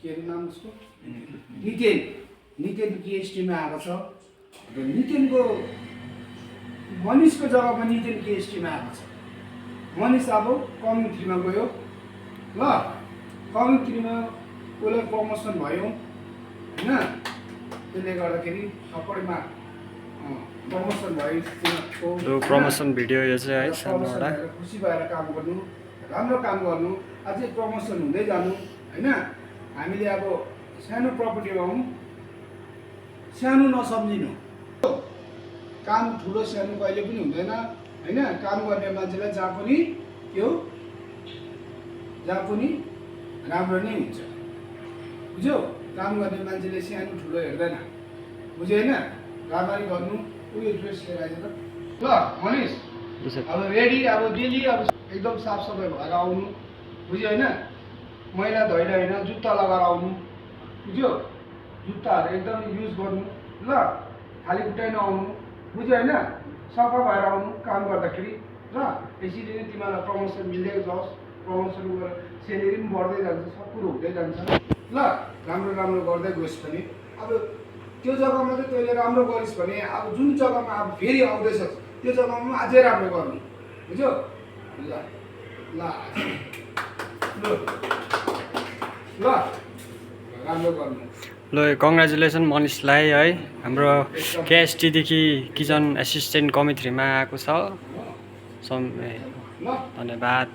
के अरे नाम उसको नितिन केएसटीमा आएको छ र नितिनको मनिषको जग्गामा नितिन केएसटीमा आएको छ। मनिष अब कमिङ 3 मा गयो ल, कमिङ 3 मा उसलाई प्रमोसन भयो हैन, त्यसले गर्दाखेरि सबैमा प्रमोसन भयो। यो प्रमोसन भिडियो यो चाहिँ है सानोबाट खुसी भएर काम गर्नु, राम्रो काम गर्नु, अझै प्रमोसन हुँदै जानु हैन। हामीले अब सानो प्रपर्टीमा हौँ, सानो नसम्झिनु। काम ठुलो सानो कहिले पनि हुँदैन हैन। काम गर्ने मान्छेलाई जहाँ पनि राम्रो नै हुन्छ, बुझ्यौ। काम गर्ने मान्छेले सानो ठुलो हेर्दैन, बुझ्यो हैन। राम्ररी गर्नु। उयो ड्रेस लिएर आइज त ल मनिष। अब रेडी, अब डेली अब एकदम साफ सफाइ भएर आउनु, बुझ्यो हैन। मैला धैला हैन, जुत्ता लगाएर आउनु, बुझ्यो। जुत्ताहरू एकदम युज गर्नु ल, खाली खुट्टै नआउनु, बुझ्यो हैन। सफा भएर आउनु काम गर्दाखेरि ल। यसरी नै तिमीलाई प्रमोसन मिल्दै जाओस्, प्रमोसन गरेर सेलेरी पनि बढ्दै जान्छ, सब कुरो हुँदै जान्छ ल। राम्रो गर्दै गइस् भने अब त्यो जग्गामा चाहिँ तैँले राम्रो गरिस् भने अब जुन जग्गामा अब फेरि आउँदैछ त्यो जग्गामा अझै राम्रो गर्नु, बुझ्यौ। ल ल ल राम्रो गर्नु। ल कङ्ग्रेचुलेसन मनिषलाई है, हाम्रो केएसटीदेखि किचन एसिस्टेन्ट कमिटी 3 मा आएको छ। धन्यवाद।